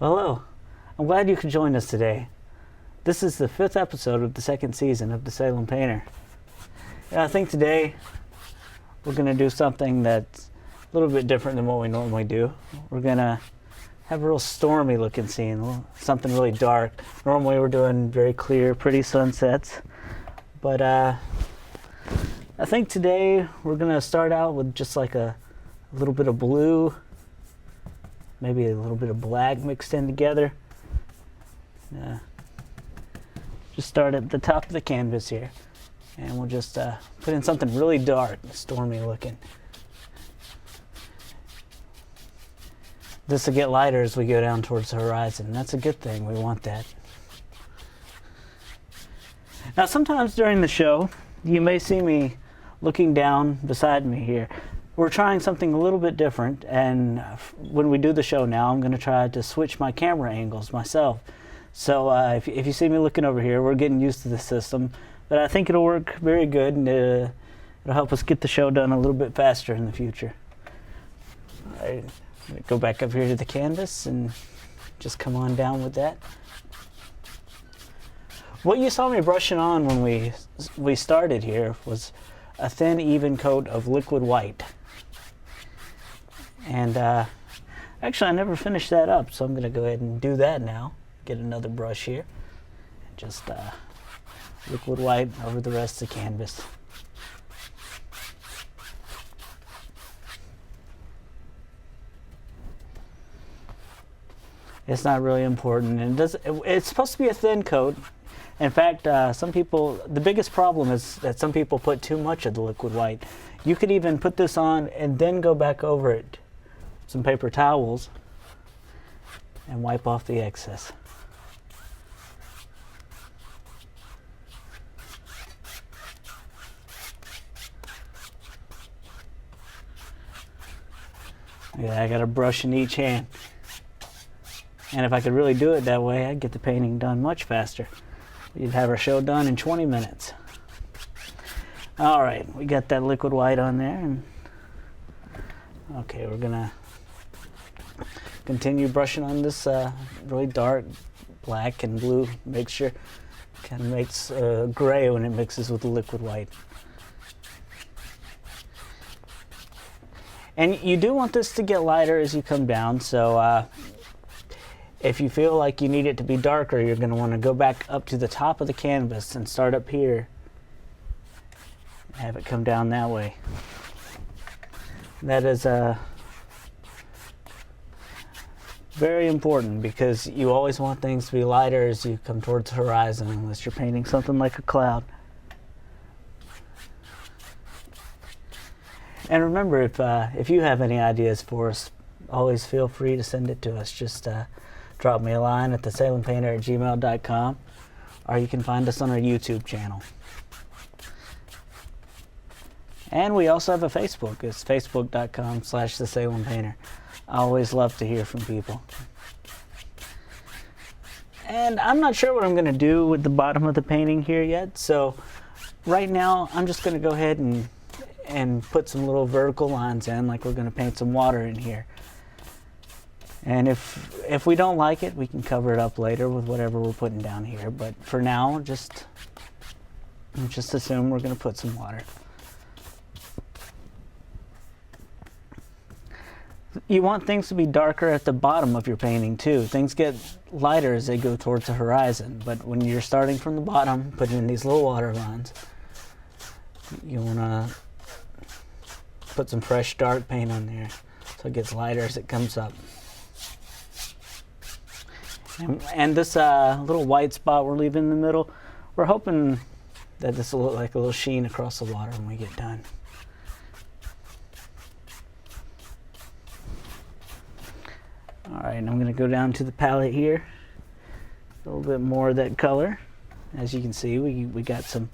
Hello, I'm glad you could join us today. This is the 5th episode of the 2nd season of the Salem Painter. I think today we're going to do something that's a little bit different than what we normally do. We're going to have a real stormy looking scene, something really dark. Normally we're doing very clear, pretty sunsets, but I think today we're going to start out with just like a little bit of blue, maybe a little bit of black mixed in together. Just start at the top of the canvas here, and we'll just put in something really dark, stormy looking. This will get lighter as we go down towards the horizon. That's a good thing. We want that. Now, sometimes during the show, you may see me looking down beside me here. We're trying something a little bit different, and when we do the show now, I'm going to try to switch my camera angles myself. So if you see me looking over here, we're getting used to the system, but I think it'll work very good, and it'll help us get the show done a little bit faster in the future. All right, I'm going to go back up here to the canvas and just come on down with that. What you saw me brushing on when we started here was a thin, even coat of liquid white. And actually, I never finished that up, so I'm going to go ahead and do that now. Get another brush here. Just liquid white over the rest of the canvas. It's not really important, and it's supposed to be a thin coat. In fact, the biggest problem is that some people put too much of the liquid white. You could even put this on and then go back over it, some paper towels, and wipe off the excess. Yeah, I got a brush in each hand. And if I could really do it that way, I'd get the painting done much faster. We'd have our show done in 20 minutes. All right, we got that liquid white on there. And okay, we're gonna continue brushing on this really dark black and blue mixture. Kind of makes gray when it mixes with the liquid white. And you do want this to get lighter as you come down, so if you feel like you need it to be darker, you're going to want to go back up to the top of the canvas and start up here. Have it come down that way. That is very important, because you always want things to be lighter as you come towards the horizon, unless you're painting something like a cloud. And remember, if you have any ideas for us, always feel free to send it to us. Just drop me a line at thesalempainter@gmail.com, or you can find us on our YouTube channel. And we also have a Facebook. It's facebook.com/thesalempainter. I always love to hear from people. And I'm not sure what I'm going to do with the bottom of the painting here yet, so right now I'm just going to go ahead and put some little vertical lines in, like we're going to paint some water in here. And if we don't like it, we can cover it up later with whatever we're putting down here. But for now, just assume we're going to put some water. You want things to be darker at the bottom of your painting too. Things get lighter as they go towards the horizon. But when you're starting from the bottom, putting in these little water lines, you want to put some fresh dark paint on there so it gets lighter as it comes up. And this little white spot we're leaving in the middle, we're hoping that this will look like a little sheen across the water when we get done. All right, and I'm going to go down to the palette here. A little bit more of that color. As you can see, we got some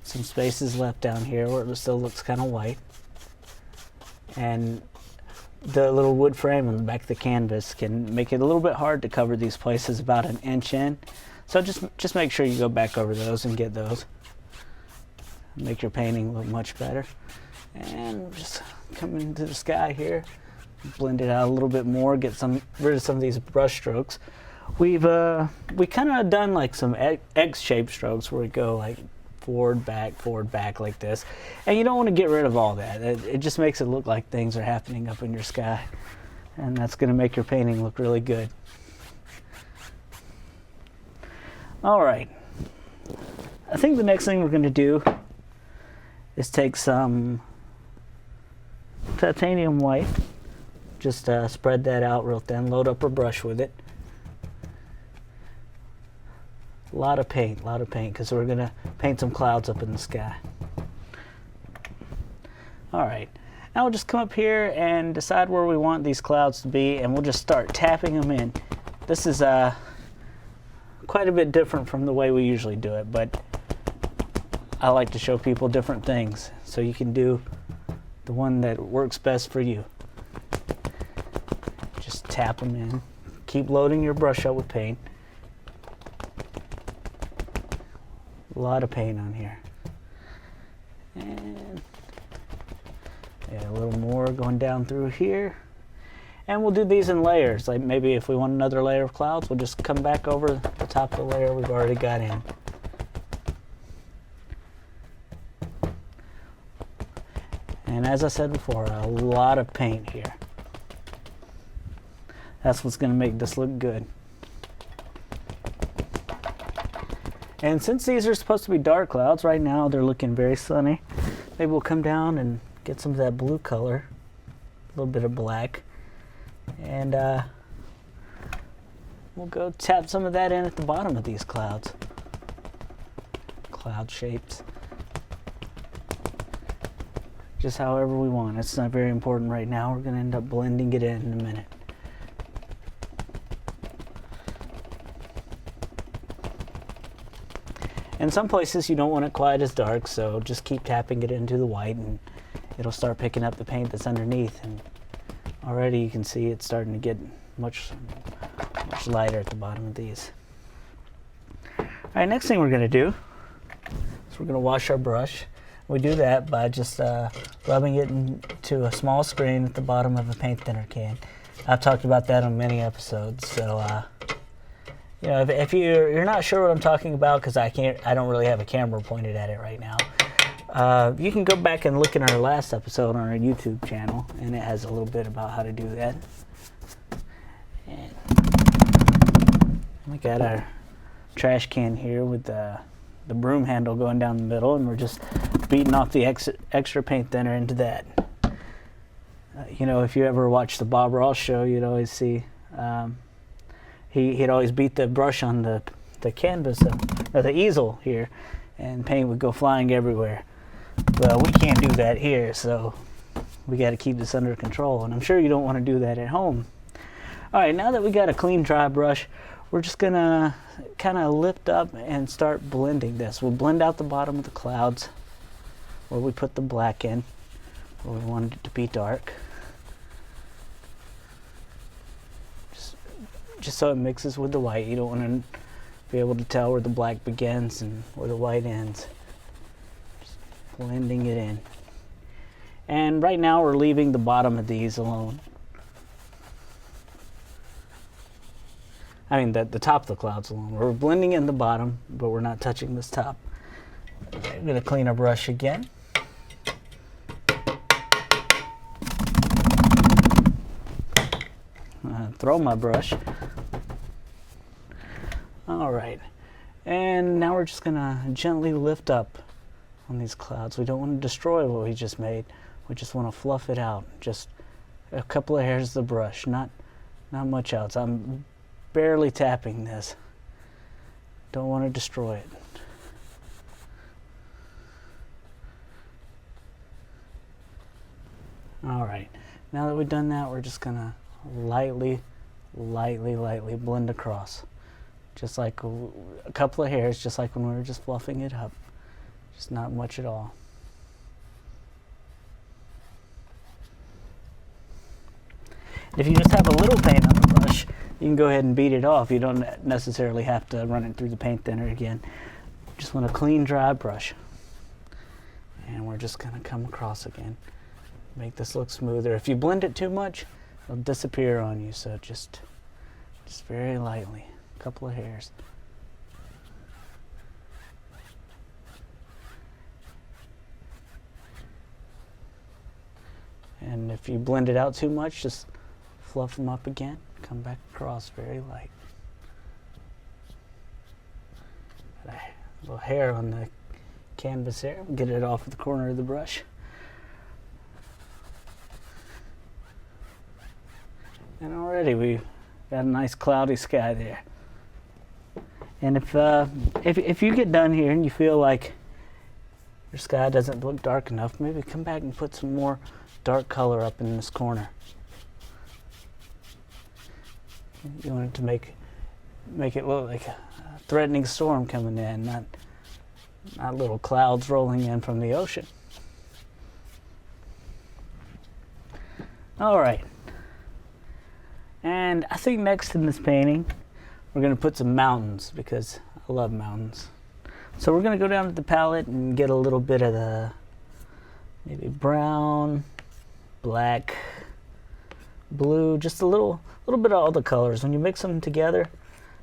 spaces left down here where it still looks kind of white. And the little wood frame on the back of the canvas can make it a little bit hard to cover these places about an inch in. So just make sure you go back over those and get those. Make your painting look much better. And just come into the sky here. blend it out a little bit more, get rid of some of these brush strokes. We kind of done like some X-shaped strokes where we go like forward, back like this. And you don't want to get rid of all that. It just makes it look like things are happening up in your sky. And that's going to make your painting look really good. All right. I think the next thing we're going to do is take some titanium white. Just spread that out real thin. Load up our brush with it. A lot of paint, because we're going to paint some clouds up in the sky. All right, now we'll just come up here and decide where we want these clouds to be, and we'll just start tapping them in. This is quite a bit different from the way we usually do it, but I like to show people different things, so you can do the one that works best for you. Just tap them in. Keep loading your brush up with paint. A lot of paint on here. And a little more going down through here. And we'll do these in layers. Like maybe if we want another layer of clouds, we'll just come back over the top of the layer we've already got in. And as I said before, a lot of paint here. That's what's going to make this look good. And since these are supposed to be dark clouds, right now they're looking very sunny. Maybe we'll come down and get some of that blue color, a little bit of black, and we'll go tap some of that in at the bottom of these clouds. Cloud shapes. Just however we want. It's not very important right now. We're going to end up blending it in a minute. In some places you don't want it quite as dark, so just keep tapping it into the white and it'll start picking up the paint that's underneath, and already you can see it's starting to get much lighter at the bottom of these. Alright, next thing we're going to do is we're going to wash our brush. We do that by just rubbing it into a small screen at the bottom of a paint thinner can. I've talked about that on many episodes, so you know, if you're not sure what I'm talking about, because I don't really have a camera pointed at it right now, you can go back and look in our last episode on our YouTube channel, and it has a little bit about how to do that. And we got our trash can here with the broom handle going down the middle, and we're just beating off the extra paint thinner into that. You know, if you ever watch the Bob Ross show, you'd always see he'd always beat the brush on the canvas, or the easel here, and paint would go flying everywhere. Well, we can't do that here, so we got to keep this under control, and I'm sure you don't want to do that at home. Alright, now that we got a clean dry brush, we're just going to kind of lift up and start blending this. We'll blend out the bottom of the clouds where we put the black in, where we wanted it to be dark. Just so it mixes with the white. You don't want to be able to tell where the black begins and where the white ends. Just blending it in. And right now we're leaving the bottom of these alone. I mean the top of the clouds alone. We're blending in the bottom, but we're not touching this top. I'm going to clean our brush again. Throw my brush. Alright, and now we're just going to gently lift up on these clouds. We don't want to destroy what we just made. We just want to fluff it out. Just a couple of hairs of the brush, not much else. I'm barely tapping this. Don't want to destroy it. Alright, now that we've done that, we're just going to lightly blend across. Just like a couple of hairs, just like when we were just fluffing it up. Just not much at all. And if you just have a little paint on the brush, you can go ahead and beat it off. You don't necessarily have to run it through the paint thinner again. You just want a clean, dry brush. And we're just going to come across again. Make this look smoother. If you blend it too much, it'll disappear on you. So just very lightly, a couple of hairs. And if you blend it out too much, just fluff them up again. Come back across very light. Got a little hair on the canvas there. Get it off with the corner of the brush. And already we've got a nice cloudy sky there. And if you get done here and you feel like your sky doesn't look dark enough, maybe come back and put some more dark color up in this corner. You want it to make it look like a threatening storm coming in, not little clouds rolling in from the ocean. All right. And I think next in this painting, we're going to put some mountains because I love mountains. So we're going to go down to the palette and get a little bit of the maybe brown, black, blue, just a little bit of all the colors. When you mix them together,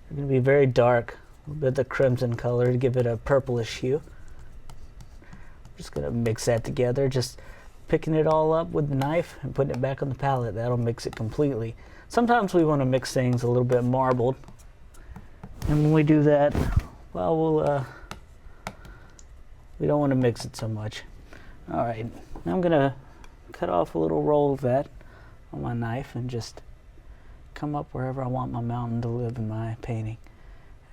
they're going to be very dark. A little bit of the crimson color to give it a purplish hue. I'm just going to mix that together, just picking it all up with the knife and putting it back on the palette. That'll mix it completely. Sometimes we want to mix things a little bit marbled. And when we do that, well, we don't want to mix it so much. All right, now I'm going to cut off a little roll of that on my knife and just come up wherever I want my mountain to live in my painting.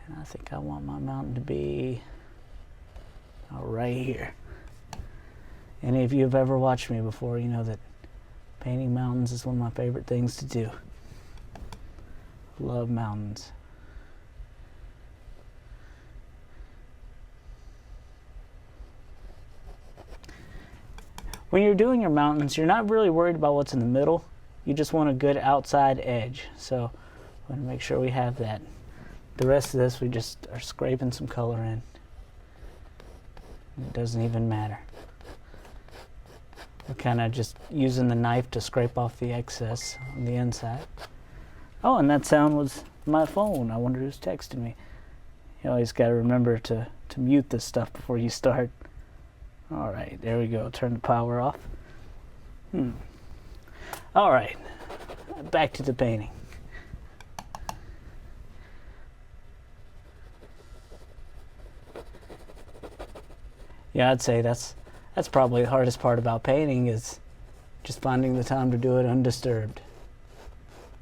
And I think I want my mountain to be right here. Any of you have ever watched me before, you know that painting mountains is one of my favorite things to do. Love mountains. When you're doing your mountains, you're not really worried about what's in the middle. You just want a good outside edge. So I'm going to make sure we have that. The rest of this, we just are scraping some color in. It doesn't even matter. We're kind of just using the knife to scrape off the excess on the inside. Oh, and that sound was my phone. I wonder who's texting me. You always got to remember to mute this stuff before you start. All right, there we go. Turn the power off. All right, back to the painting. Yeah, I'd say that's probably the hardest part about painting is just finding the time to do it undisturbed.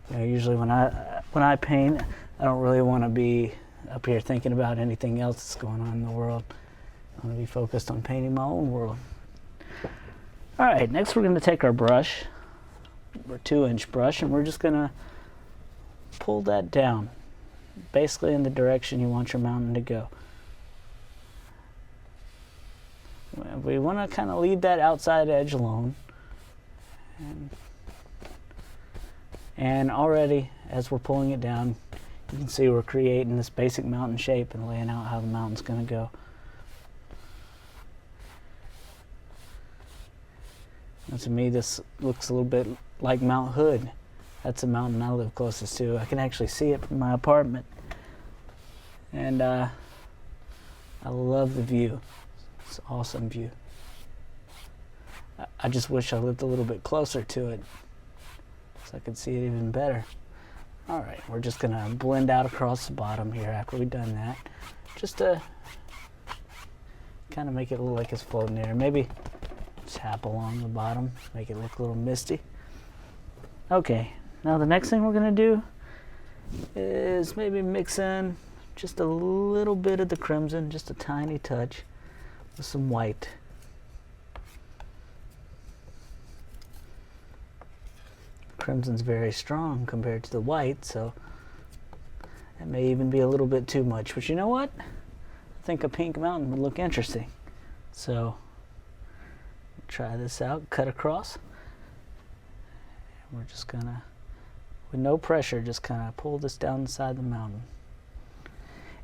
You know, usually when I paint, I don't really want to be up here thinking about anything else that's going on in the world. I want to be focused on painting my own world. All right, next we're going to take our brush, our 2-inch brush, and we're just going to pull that down, basically in the direction you want your mountain to go. We want to kind of leave that outside edge alone. And already, as we're pulling it down, you can see we're creating this basic mountain shape and laying out how the mountain's going to go. And to me, this looks a little bit like Mount Hood. That's the mountain I live closest to. I can actually see it from my apartment. And I love the view. It's an awesome view. I just wish I lived a little bit closer to it so I could see it even better. All right, we're just going to blend out across the bottom here after we've done that. Just to kind of make it look like it's floating there. Maybe tap along the bottom, make it look a little misty. Okay, now the next thing we're going to do is maybe mix in just a little bit of the crimson, just a tiny touch, with some white. Crimson's very strong compared to the white, so that may even be a little bit too much. But you know what? I think a pink mountain would look interesting. So try this out, cut across. We're just gonna, with no pressure, just kind of pull this down the side of the mountain.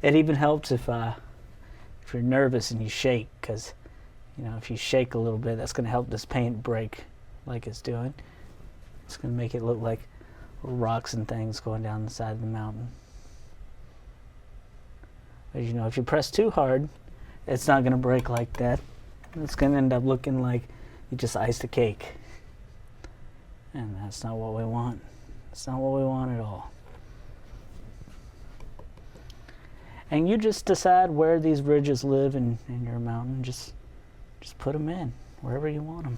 It even helps if you're nervous and you shake, because you know if you shake a little bit, that's going to help this paint break like it's doing. It's going to make it look like rocks and things going down the side of the mountain. As you know, if you press too hard, it's not going to break like that. It's going to end up looking like you just iced a cake. And that's not what we want. That's not what we want at all. And you just decide where these ridges live in your mountain. Just put them in, wherever you want them.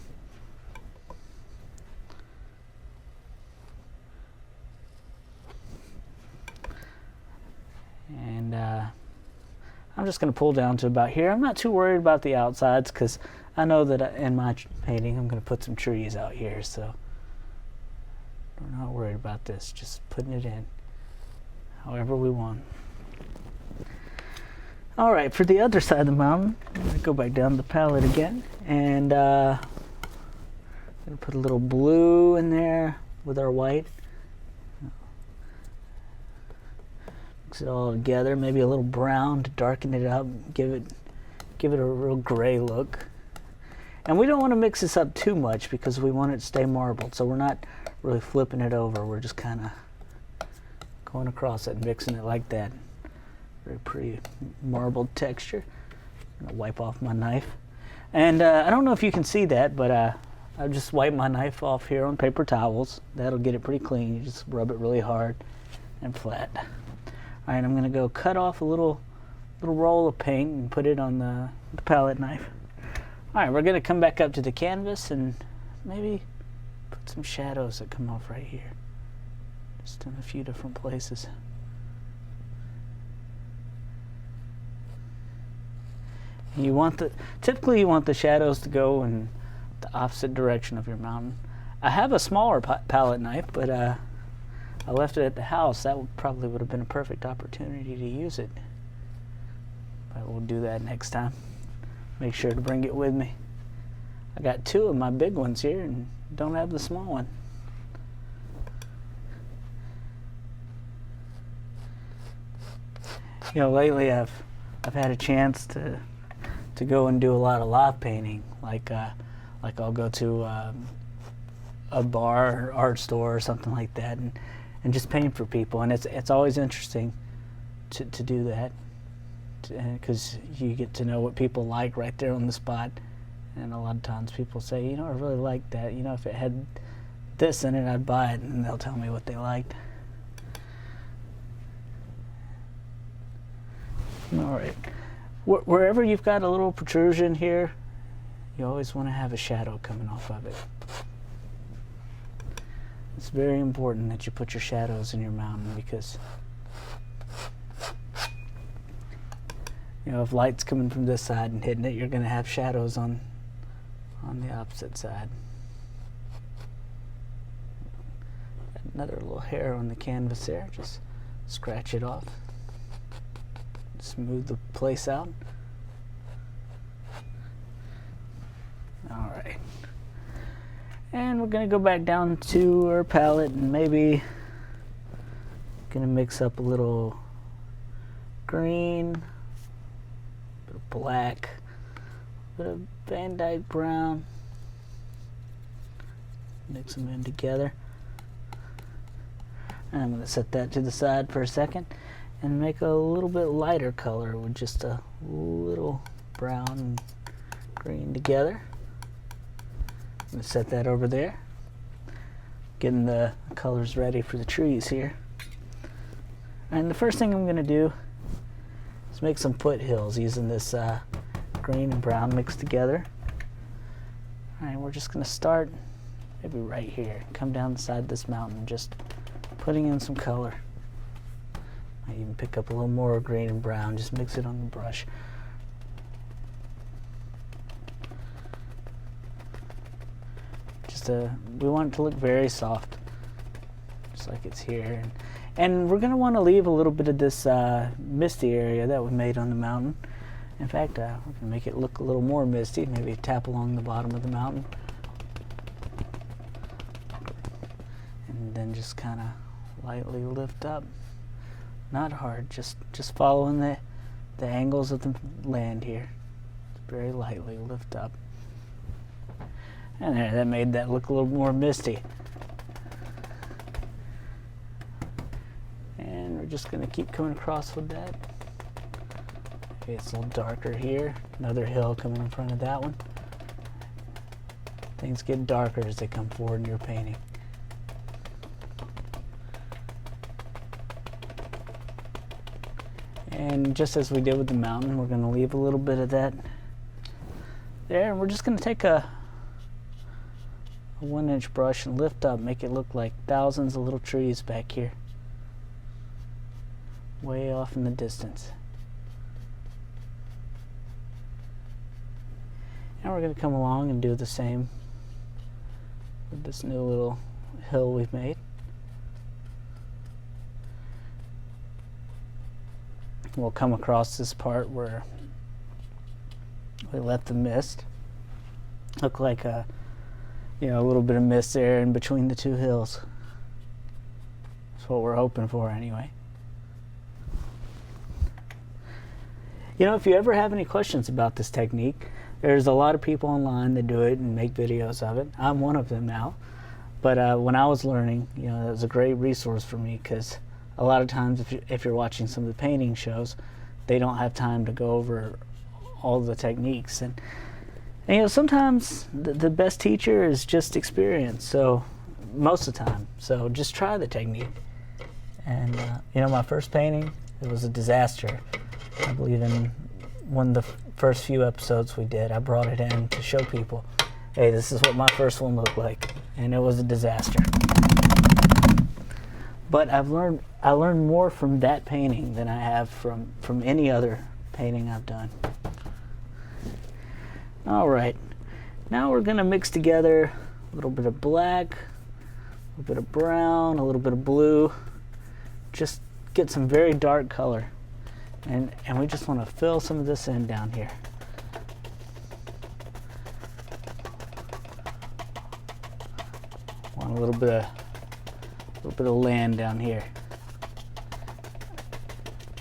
And I'm just going to pull down to about here. I'm not too worried about the outsides because I know that in my painting I'm going to put some trees out here, so we're not worried about this. Just putting it in however we want. All right, for the other side of the mountain, I'm going to go back down the palette again, and I'm going to put a little blue in there with our white. Mix it all together, maybe a little brown to darken it up, give it a real gray look. And we don't want to mix this up too much because we want it to stay marbled, so we're not really flipping it over. We're just kind of going across it and mixing it like that. Very pretty marbled texture. I'm gonna wipe off my knife. And I don't know if you can see that, but I just wipe my knife off here on paper towels. That'll get it pretty clean. You just rub it really hard and flat. All right, I'm going to go cut off a little roll of paint and put it on the palette knife. All right, we're going to come back up to the canvas and maybe put some shadows that come off right here. Just in a few different places. Typically you want the shadows to go in the opposite direction of your mountain. I have a smaller palette knife, but I left it at the house. That probably would have been a perfect opportunity to use it. But we'll do that next time. Make sure to bring it with me. I got two of my big ones here and don't have the small one. You know, lately I've had a chance to go and do a lot of live painting. Like I'll go to a bar or art store or something like that and just paint for people, and it's always interesting to do that because you get to know what people like right there on the spot. And a lot of times people say, you know, I really like that. You know, if it had this in it, I'd buy it, and they'll tell me what they liked. All right. Wherever you've got a little protrusion here, you always want to have a shadow coming off of it. It's very important that you put your shadows in your mountain because, you know, if light's coming from this side and hitting it, you're going to have shadows on the opposite side. Another little hair on the canvas there. Just scratch it off. Smooth the place out. All right. And we're going to go back down to our palette and maybe going to mix up a little green, a bit of black, a bit of Van Dyke brown. Mix them in together. And I'm going to set that to the side for a second and make a little bit lighter color with just a little brown and green together. I'm going to set that over there. Getting the colors ready for the trees here. And the first thing I'm going to do is make some foothills using this green and brown mixed together. Alright, we're just going to start maybe right here. Come down the side of this mountain, just putting in some color. I even pick up a little more green and brown, just mix it on the brush. We want it to look very soft, just like it's here. And we're going to want to leave a little bit of this misty area that we made on the mountain. In fact, we're going to make it look a little more misty, maybe tap along the bottom of the mountain. And then just kind of lightly lift up. Not hard, just following the angles of the land here. Just very lightly lift up. And there, that made that look a little more misty. we're just going to keep coming across with that. Okay, it's a little darker here. Another hill coming in front of that one. Things get darker as they come forward in your painting. And just as we did with the mountain, we're going to leave a little bit of that there, and we're just going to take a 1-inch brush and lift up, make it look like thousands of little trees back here, way off in the distance. And we're going to come along and do the same with this new little hill we've made. We'll come across this part where we let the mist look like a little bit of mist there in between the two hills. That's what we're hoping for anyway. If you ever have any questions about this technique, there's a lot of people online that do it and make videos of it. I'm one of them now. But when I was learning, it was a great resource for me, because a lot of times if you're watching some of the painting shows, they don't have time to go over all the techniques. And sometimes the best teacher is just experience, so most of the time. So just try the technique. And my first painting, it was a disaster. I believe in one of the first few episodes we did, I brought it in to show people, hey, this is what my first one looked like, and it was a disaster. But I learned more from that painting than I have from any other painting I've done. All right, now we're going to mix together a little bit of black, a little bit of brown, a little bit of blue, just get some very dark color. And we just want to fill some of this in down here. Want a little bit of land down here.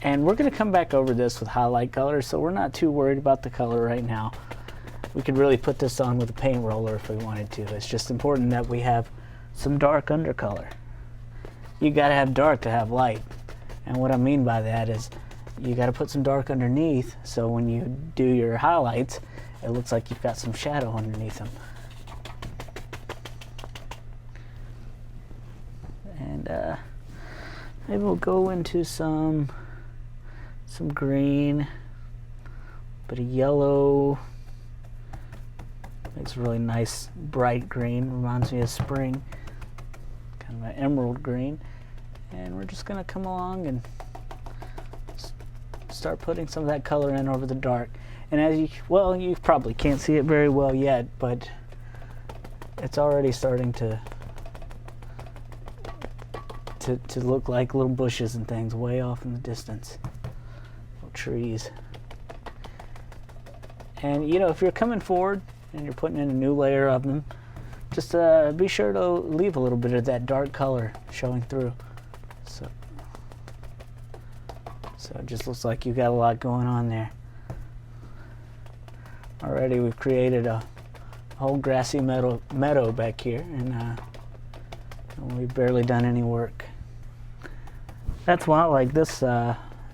And we're going to come back over this with highlight color, so we're not too worried about the color right now. We could really put this on with a paint roller if we wanted to. It's just important that we have some dark undercolor. You got to have dark to have light. And what I mean by that is you got to put some dark underneath, so when you do your highlights, it looks like you've got some shadow underneath them. And maybe we'll go into some green, bit of yellow. Makes a really nice bright green. Reminds me of spring. Kind of an emerald green. And we're just going to come along and start putting some of that color in over the dark. And as you probably can't see it very well yet, but it's already starting to look like little bushes and things way off in the distance. Little trees. And if you're coming forward and you're putting in a new layer of them, just be sure to leave a little bit of that dark color showing through. So it just looks like you've got a lot going on there. Already we've created a whole grassy meadow back here, and we've barely done any work. That's why I like this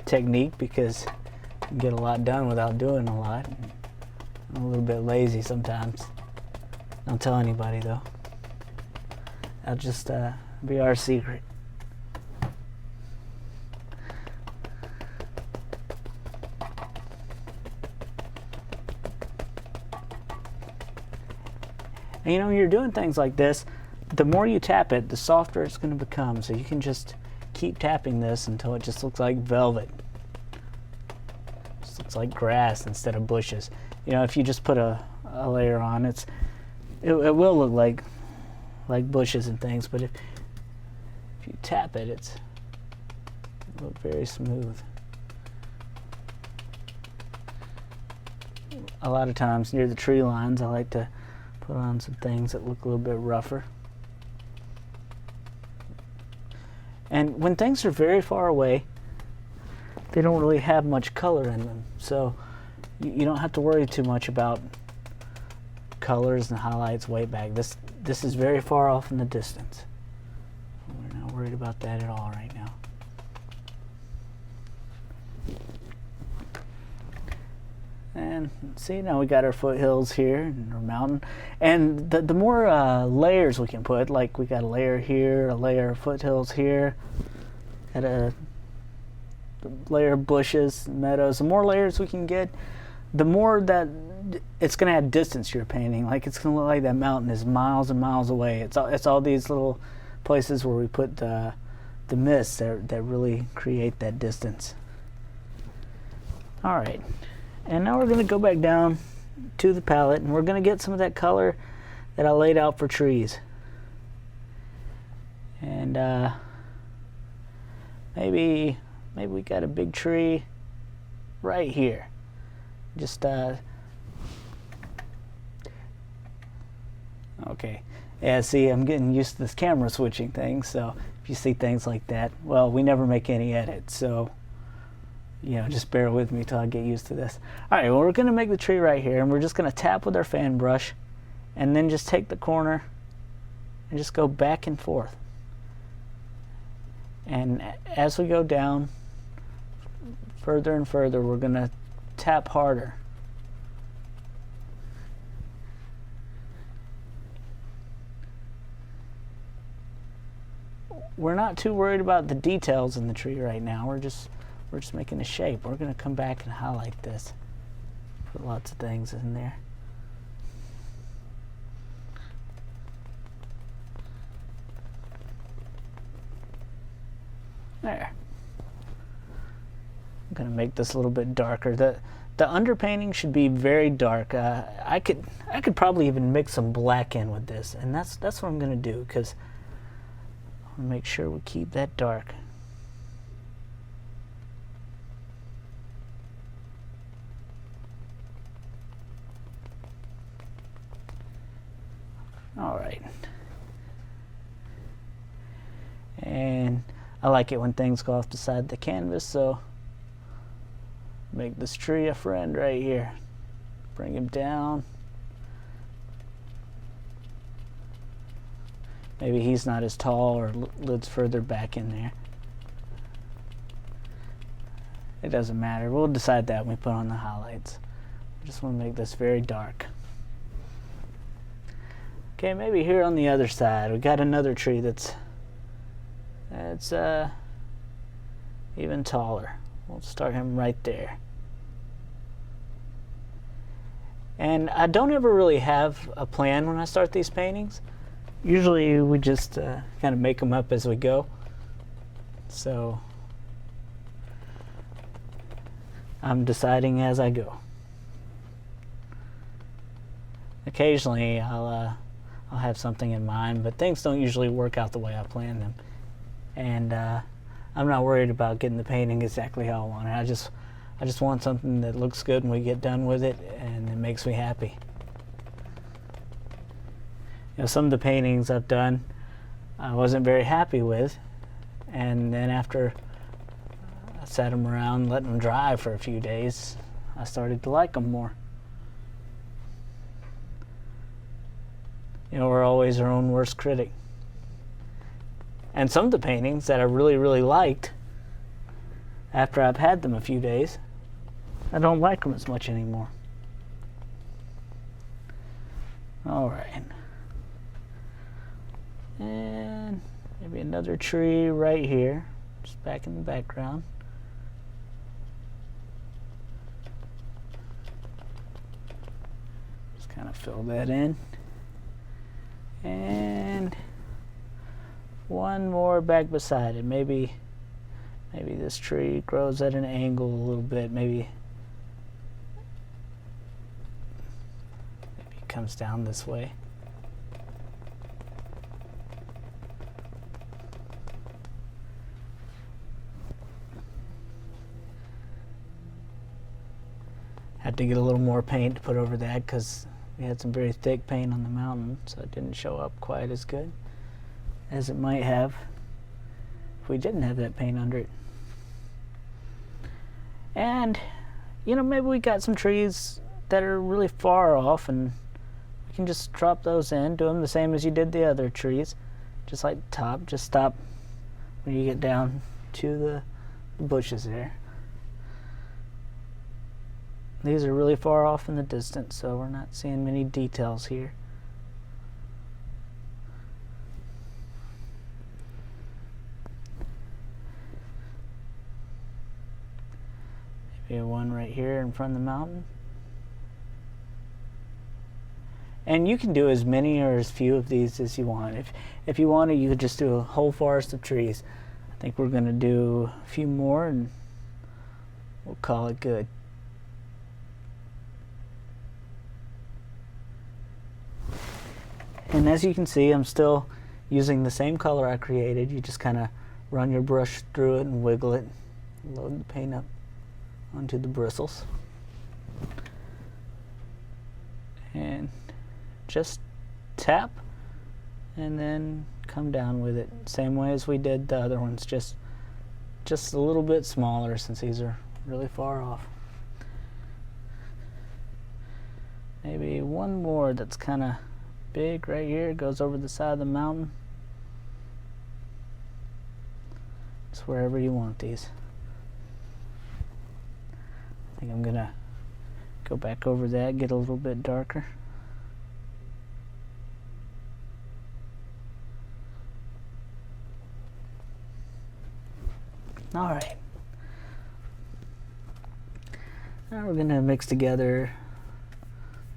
technique, because you can get a lot done without doing a lot. I'm a little bit lazy sometimes. Don't tell anybody though. That'll just be our secret. And when you're doing things like this, the more you tap it, the softer it's going to become. So you can just keep tapping this until it just looks like velvet. It just looks like grass instead of bushes. If you just put a layer on, it will look like bushes and things. But if you tap it, it'll look very smooth. A lot of times near the tree lines, I like to put on some things that look a little bit rougher. And when things are very far away, they don't really have much color in them. So you don't have to worry too much about colors and highlights way back. This is very far off in the distance. We're not worried about that at all right now. And see, now we got our foothills here and our mountain. And the more layers we can put, like we got a layer here, a layer of foothills here, got a layer of bushes, meadows. The more layers we can get, the more that it's going to add distance to your painting. Like it's going to look like that mountain is miles and miles away. It's all these little places where we put the mists that really create that distance. All right. And now we're going to go back down to the palette, and we're going to get some of that color that I laid out for trees. And maybe we got a big tree right here. Just okay. Yeah, see, I'm getting used to this camera switching thing, so if you see things like that, well, we never make any edits, so just bear with me till I get used to this. All right, well, we're going to make the tree right here, and we're just going to tap with our fan brush, and then just take the corner and just go back and forth. And as we go down further and further, we're going to tap harder. We're not too worried about the details in the tree right now. We're just making a shape. We're going to come back and highlight this. Put lots of things in there. There. I'm going to make this a little bit darker. The underpainting should be very dark. I could probably even mix some black in with this, and that's what I'm going to do, because I want to make sure we keep that dark. All right. And I like it when things go off the side of the canvas, so make this tree a friend right here. Bring him down. Maybe he's not as tall, or lives further back in there. It doesn't matter. We'll decide that when we put on the highlights. I just want to make this very dark. Okay, maybe here on the other side we got another tree that's even taller. We'll start him right there. And I don't ever really have a plan when I start these paintings. Usually we just kind of make them up as we go. So I'm deciding as I go. Occasionally I'll have something in mind, but things don't usually work out the way I plan them. And I'm not worried about getting the painting exactly how I want it. I just want something that looks good when we get done with it, and it makes me happy. Some of the paintings I've done I wasn't very happy with, and then after I sat them around, letting them dry for a few days, I started to like them more. We're always our own worst critic. And some of the paintings that I really, really liked, after I've had them a few days, I don't like them as much anymore. All right. And maybe another tree right here, just back in the background. Just kind of fill that in. And one more back beside it. Maybe this tree grows at an angle a little bit. Maybe it comes down this way. Had to get a little more paint to put over that because we had some very thick paint on the mountain, so it didn't show up quite as good as it might have if we didn't have that paint under it. And maybe we got some trees that are really far off, and we can just drop those in, do them the same as you did the other trees, just like the top. Just stop when you get down to the bushes there. These are really far off in the distance, so we're not seeing many details here. Maybe one right here in front of the mountain. And you can do as many or as few of these as you want. If you wanted, you could just do a whole forest of trees. I think we're going to do a few more and we'll call it good. And as you can see, I'm still using the same color I created. You just kind of run your brush through it and wiggle it. Load the paint up onto the bristles. And just tap and then come down with it. Same way as we did the other ones, just a little bit smaller since these are really far off. Maybe one more that's kind of big right here, goes over the side of the mountain. It's wherever you want these. I think I'm gonna go back over that, get a little bit darker. All right. Now we're gonna mix together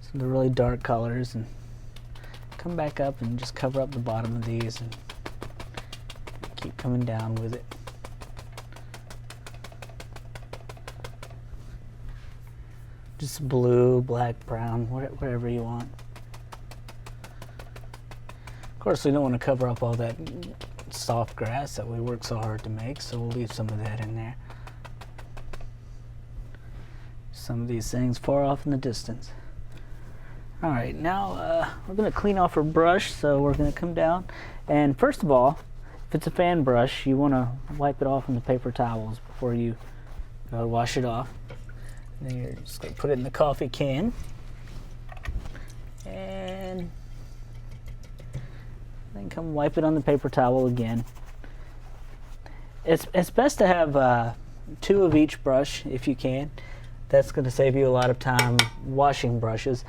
some of the really dark colors and come back up and just cover up the bottom of these and keep coming down with it. Just blue, black, brown, whatever you want. Of course, we don't want to cover up all that soft grass that we work so hard to make, so we'll leave some of that in there. Some of these things far off in the distance. Alright, now we're going to clean off our brush, so we're going to come down, and first of all, if it's a fan brush, you want to wipe it off on the paper towels before you wash it off. And then you're just going to put it in the coffee can, and then come wipe it on the paper towel again. It's best to have 2 of each brush if you can. That's going to save you a lot of time washing brushes.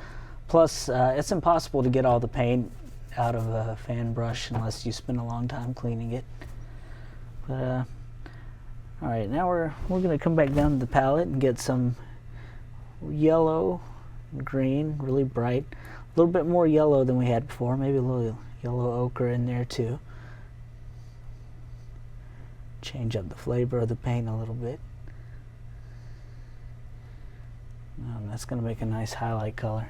Plus, it's impossible to get all the paint out of a fan brush unless you spend a long time cleaning it. But all right, now we're going to come back down to the palette and get some yellow, green, really bright. A little bit more yellow than we had before. Maybe a little yellow ochre in there too. Change up the flavor of the paint a little bit. That's going to make a nice highlight color.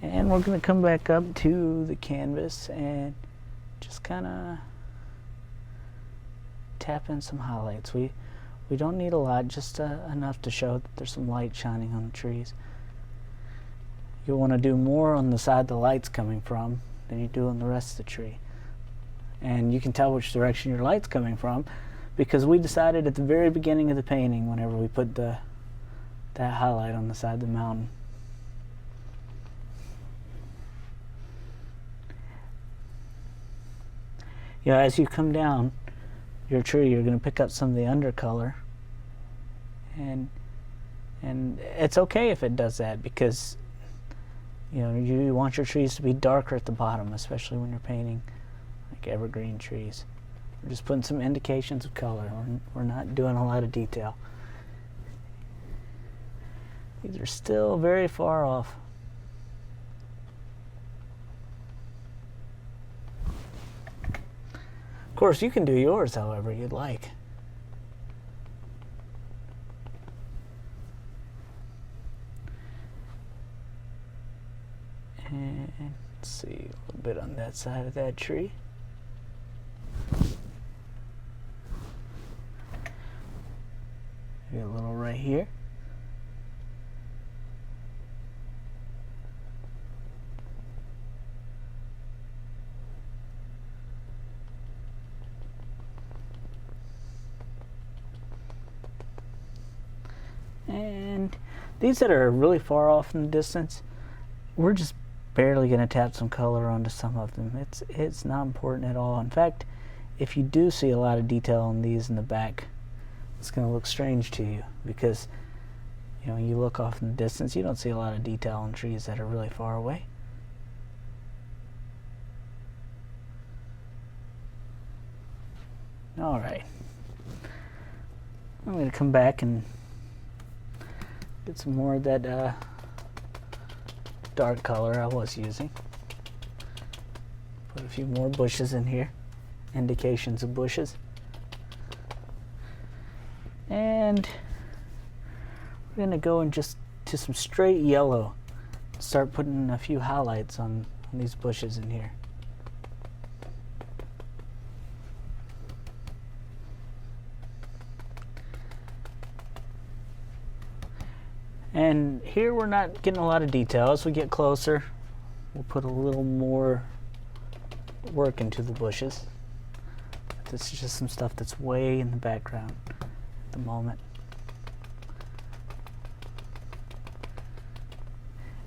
And we're going to come back up to the canvas and just kind of tap in some highlights. We don't need a lot, just enough to show that there's some light shining on the trees. You'll want to do more on the side the light's coming from than you do on the rest of the tree. And you can tell which direction your light's coming from because we decided at the very beginning of the painting, whenever we put that highlight on the side of the mountain. As you come down your tree, you're going to pick up some of the undercolor, and it's okay if it does that because you want your trees to be darker at the bottom, especially when you're painting like evergreen trees. We're just putting some indications of color. We're not doing a lot of detail. These are still very far off. Of course, you can do yours however you'd like. And let's see, a little bit on that side of that tree. Maybe a little right here. And these that are really far off in the distance, we're just barely going to tap some color onto some of them. It's not important at all. In fact, if you do see a lot of detail on these in the back, it's going to look strange to you because You know, you look off in the distance, you don't see a lot of detail on trees that are really far away. All right. I'm going to come back and get some more of that dark color I was using. Put a few more bushes in here, indications of bushes. And we're going to go and just to some straight yellow. Start putting a few highlights on these bushes in here. And here we're not getting a lot of detail. As we get closer, we'll put a little more work into the bushes. This is just some stuff that's way in the background at the moment.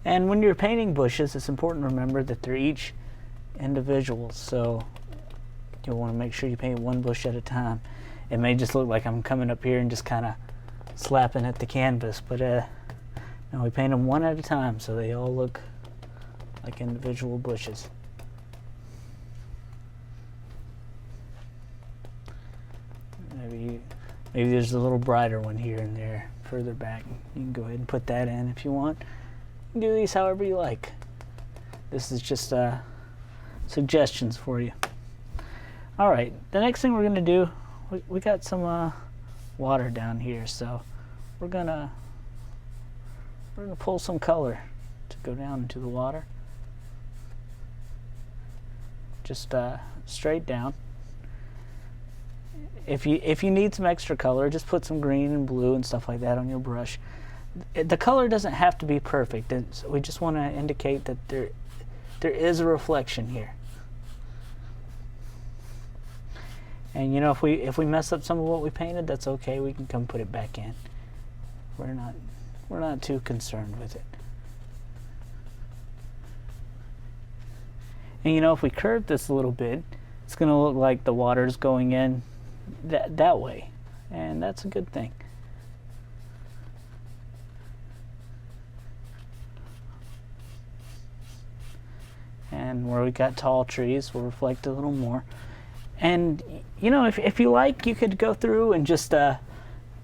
And when you're painting bushes, it's important to remember that they're each individual. So you'll want to make sure you paint one bush at a time. It may just look like I'm coming up here and just kind of slapping at the canvas, but no, we paint them one at a time so they all look like individual bushes. Maybe there's a little brighter one here and there further back. You can go ahead and put that in if you want. You can do these however you like. This is just suggestions for you. All right, the next thing we're going to do, we got some water down here, so we're gonna pull some color to go down into the water. Just straight down. If you need some extra color, just put some green and blue and stuff like that on your brush. The color doesn't have to be perfect. We just want to indicate that there is a reflection here. And you know, if we mess up some of what we painted, that's okay. We can come put it back in. We're not too concerned with it. And you know, if we curve this a little bit, it's going to look like the water's going in that way, and that's a good thing. And where we got tall trees, we'll reflect a little more. And you know, if you like, you could go through and just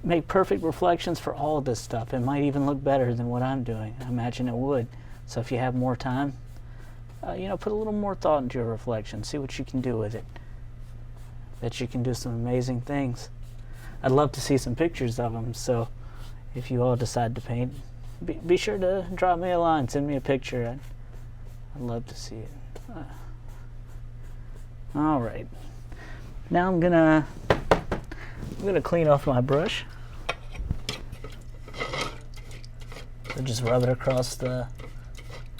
make perfect reflections for all of this stuff. It might even look better than what I'm doing. I imagine it would. So if you have more time, you know, put a little more thought into your reflection. See what you can do with it. Bet you can do some amazing things. I'd love to see some pictures of them. So if you all decide to paint, be sure to drop me a line. Send me a picture. I'd love to see it. All right. Now I'm gonna clean off my brush. So just rub it across the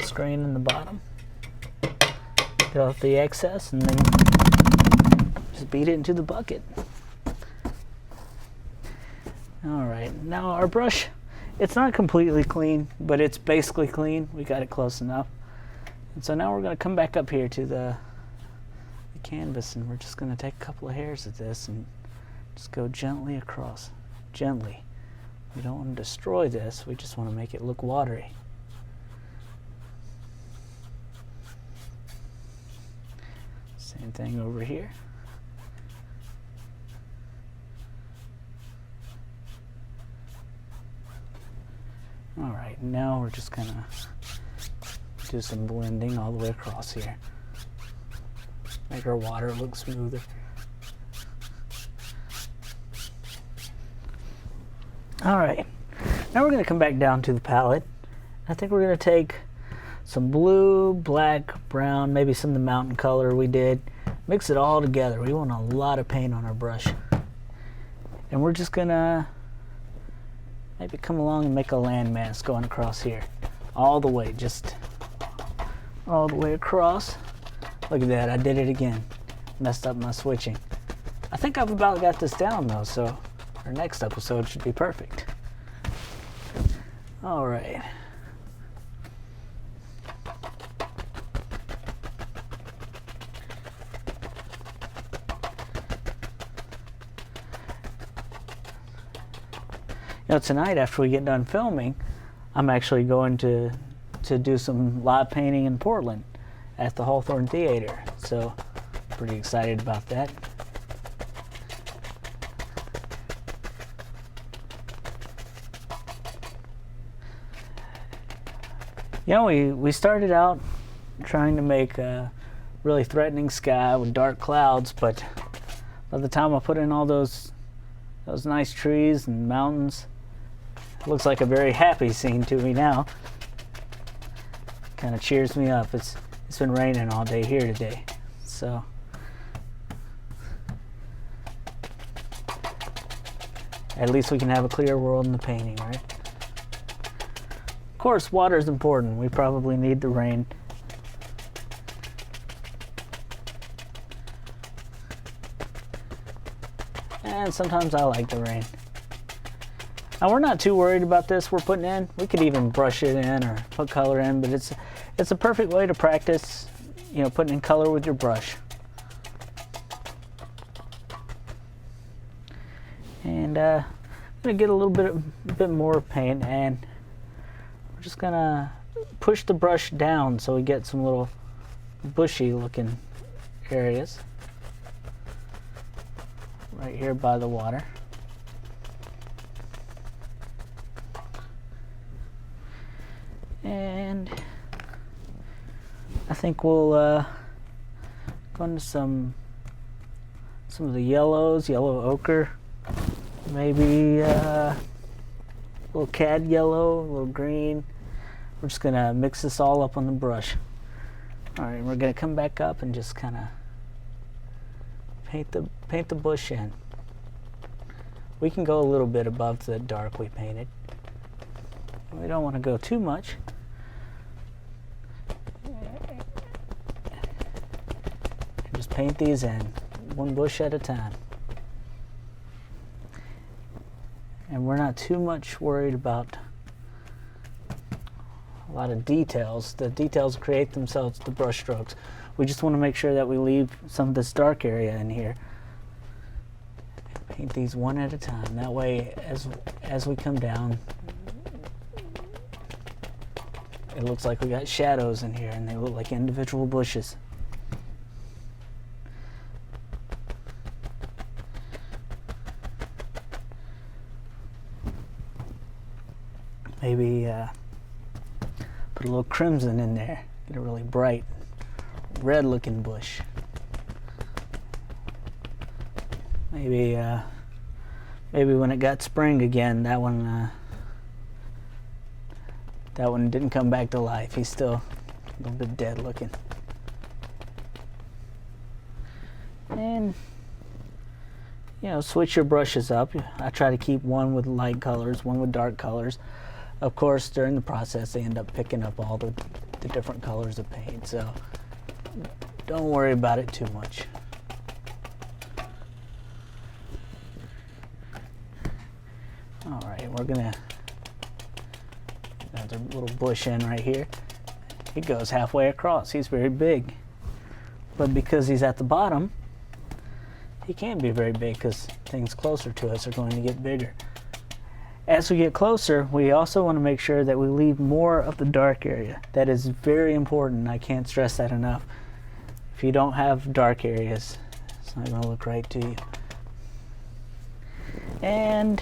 screen in the bottom. Get off the excess and then just beat it into the bucket. All right, now our brush, it's not completely clean, but it's basically clean. We got it close enough. And so now we're gonna come back up here to the canvas, and we're just going to take a couple of hairs of this and just go gently across. Gently. We don't want to destroy this, we just want to make it look watery. Same thing over here. Alright, now we're just going to do some blending all the way across here. Make our water look smoother. All right, now we're going to come back down to the palette. I think we're going to take some blue, black, brown, maybe some of the mountain color we did. Mix it all together. We want a lot of paint on our brush. And we're just going to maybe come along and make a landmass going across here. All the way, just all the way across. Look at that, I did it again. Messed up my switching. I think I've about got this down though, so our next episode should be perfect. All right. tonight after we get done filming, I'm actually going to do some live painting in Portland at the Hawthorne Theater. So, pretty excited about that. You know, we started out trying to make a really threatening sky with dark clouds, but by the time I put in all those nice trees and mountains, it looks like a very happy scene to me now. Kind of cheers me up. It's been raining all day here today, so at least we can have a clear world in the painting, right? Of course, water is important. We probably need the rain. And sometimes I like the rain. Now, we're not too worried about this we're putting in. We could even brush it in or put color in, but it's a perfect way to practice, putting in color with your brush. And I'm gonna get a little bit more paint, and we're just gonna push the brush down so we get some little bushy looking areas right here by the water. And I think we'll go into some of the yellows, yellow ochre, maybe a little cad yellow, a little green. We're just gonna mix this all up on the brush. All right, we're gonna come back up and just kind of paint the bush in. We can go a little bit above the dark we painted. We don't want to go too much. Just paint these in, one bush at a time. And we're not too much worried about a lot of details. The details create themselves, the brush strokes. We just want to make sure that we leave some of this dark area in here. Paint these one at a time. That way, as we come down, it looks like we got shadows in here, and they look like individual bushes. Maybe put a little crimson in there. Get a really bright red looking bush. Maybe when it got spring again, that one didn't come back to life. He's still a little bit dead looking. And switch your brushes up. I try to keep one with light colors, one with dark colors. Of course, during the process, they end up picking up all the different colors of paint, so don't worry about it too much. All right, we're gonna another little bush in right here. He goes halfway across. He's very big, but because he's at the bottom, he can't be very big because things closer to us are going to get bigger. As we get closer, we also want to make sure that we leave more of the dark area. That is very important. I can't stress that enough. If you don't have dark areas, it's not going to look right to you. And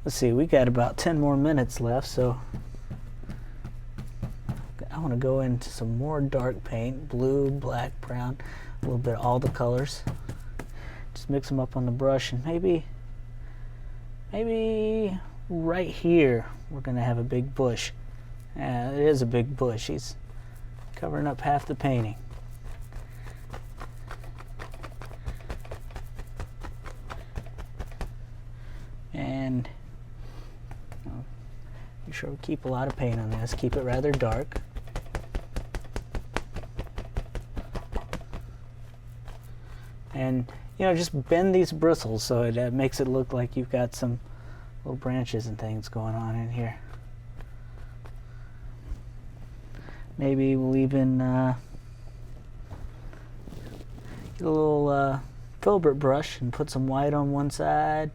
let's see, we got about 10 more minutes left, so I want to go into some more dark paint, blue, black, brown, a little bit of all the colors. Just mix them up on the brush, and maybe right here we're going to have a big bush. It is a big bush. He's covering up half the painting. And be sure we keep a lot of paint on this. Keep it rather dark. And just bend these bristles so it makes it look like you've got some little branches and things going on in here. Maybe we'll even get a little filbert brush and put some white on one side,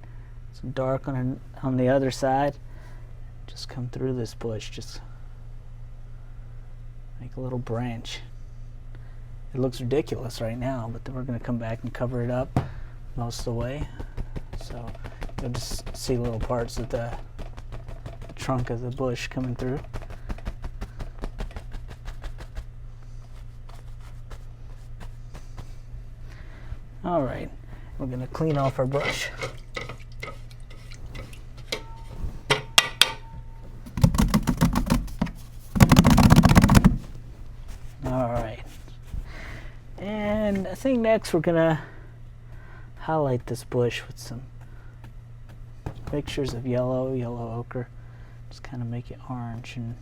some dark on on the other side, just come through this bush, just make a little branch. It looks ridiculous right now, but then we're going to come back and cover it up most of the way. So you'll just see little parts of the trunk of the bush coming through. All right, we're going to clean off our brush. All right, and I think next we're going to highlight this bush with some mixtures of yellow ochre. Just kind of make it orange and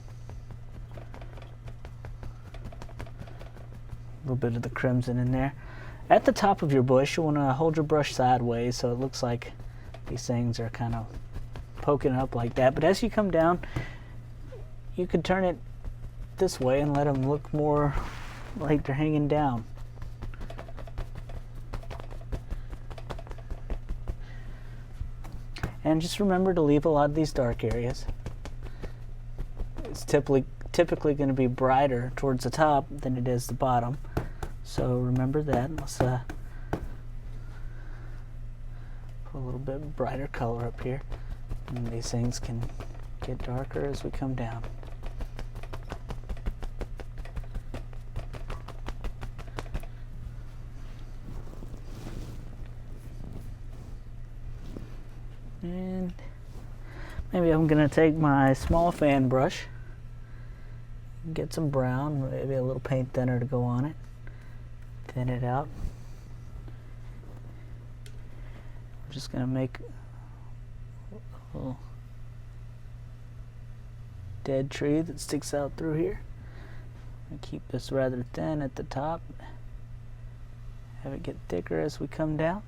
a little bit of the crimson in there. At the top of your bush, you want to hold your brush sideways so it looks like these things are kind of poking up like that. But as you come down, you could turn it this way and let them look more like they're hanging down. And just remember to leave a lot of these dark areas. It's typically going to be brighter towards the top than it is the bottom. So remember that. Let's put a little bit brighter color up here. And these things can get darker as we come down. And maybe I'm going to take my small fan brush, get some brown, maybe a little paint thinner to go on it, thin it out. I'm just going to make a little dead tree that sticks out through here. And keep this rather thin at the top, have it get thicker as we come down.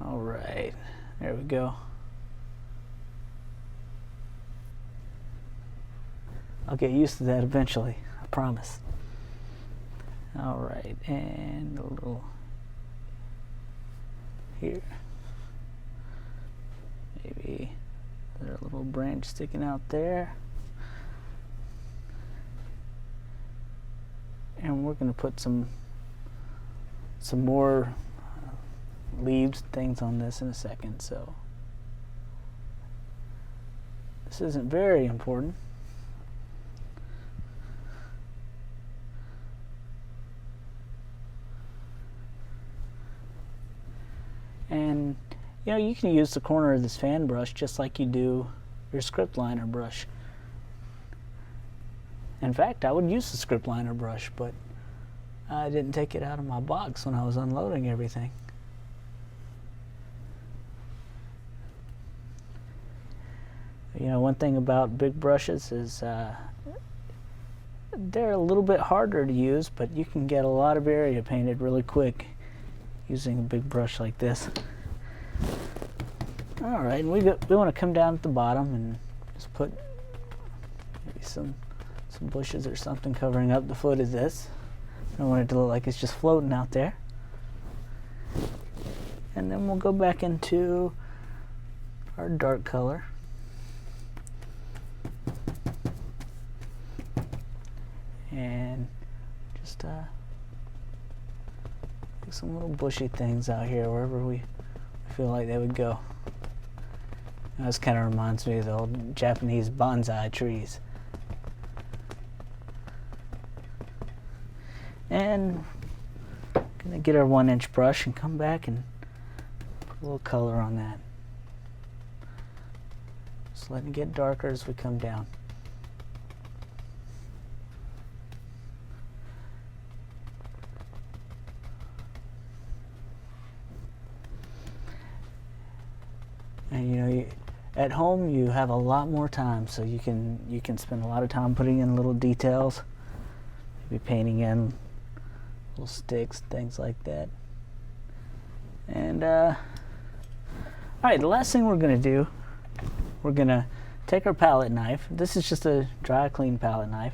All right, there we go. I'll get used to that eventually, I promise. All right, and a little here. Maybe there's a little branch sticking out there. And we're going to put some more leaves and things on this in a second, so this isn't very important. And you know, you can use the corner of this fan brush just like you do your script liner brush. In fact, I would use the script liner brush, but I didn't take it out of my box when I was unloading everything. You know, one thing about big brushes is they're a little bit harder to use, but you can get a lot of area painted really quick using a big brush like this. All right, we want to come down at the bottom and just put maybe some bushes or something covering up the foot of this. I don't want it to look like it's just floating out there. And then we'll go back into our dark color. And just make some little bushy things out here wherever we feel like they would go. Now, this kind of reminds me of the old Japanese bonsai trees. And I'm gonna get our 1-inch brush and come back and put a little color on that. Just letting it get darker as we come down. And you know, at home you have a lot more time, so you can spend a lot of time putting in little details, maybe painting in little sticks, things like that. And all right, the last thing we're gonna do, we're gonna take our palette knife. This is just a dry, clean palette knife,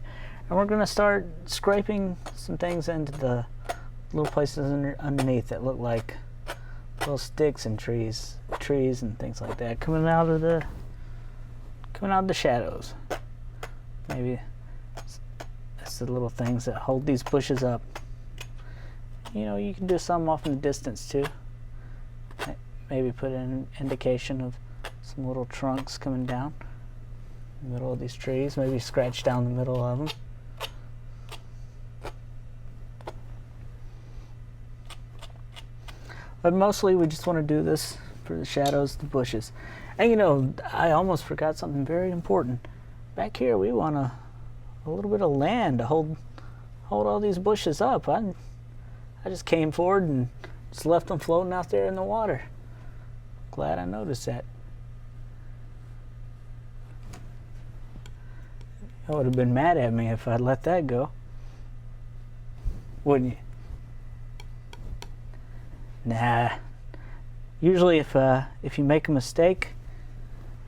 and we're gonna start scraping some things into the little places underneath that look like little sticks and trees and things like that coming out of the shadows. Maybe it's the little things that hold these bushes up. You know, you can do some off in the distance too. Maybe put in an indication of some little trunks coming down in the middle of these trees. Maybe scratch down the middle of them. But mostly we just want to do this for the shadows, the bushes. And you know, I almost forgot something very important. Back here we want a little bit of land to hold all these bushes up. I just came forward and just left them floating out there in the water. Glad I noticed that. You would have been mad at me if I'd let that go, wouldn't you? Nah. Usually if you make a mistake,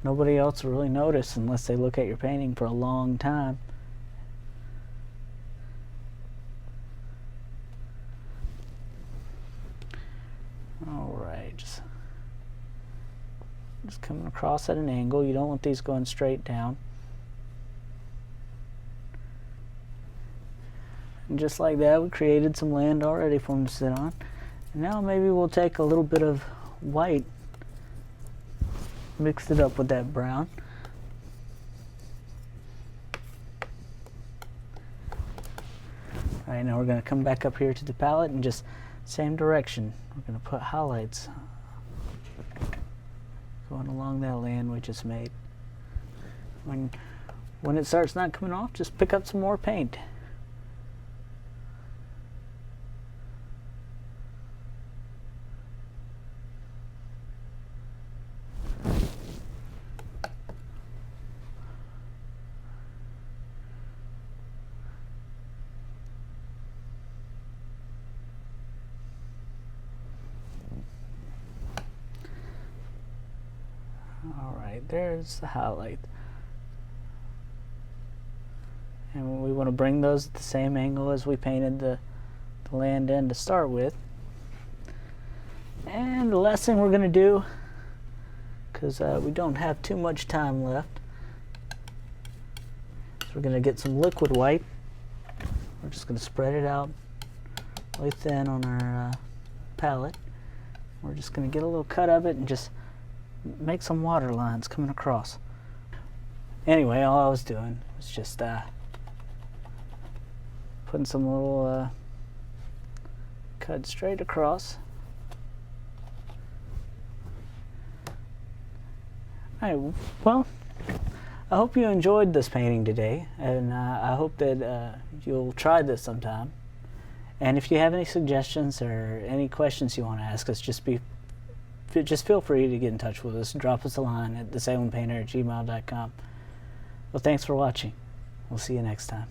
nobody else will really notice unless they look at your painting for a long time. Alright, just coming across at an angle. You don't want these going straight down. And just like that, we created some land already for them to sit on. And now maybe we'll take a little bit of white, mix it up with that brown. Alright, now we're going to come back up here to the palette and just same direction. We're going to put highlights going along that land we just made. When it starts not coming off, just pick up some more paint. Alright, there's the highlight. And we want to bring those at the same angle as we painted the land in to start with. And the last thing we're going to do, because we don't have too much time left, so we're going to get some liquid white. We're just going to spread it out really thin on our palette. We're just going to get a little cut of it and just make some water lines coming across. Anyway, all I was doing was just putting some little cut straight across. Alright, well, I hope you enjoyed this painting today, and I hope that you'll try this sometime. And if you have any suggestions or any questions you want to ask us, just feel free to get in touch with us. Drop us a line at thesalem@gmail.com. Well, thanks for watching. We'll see you next time.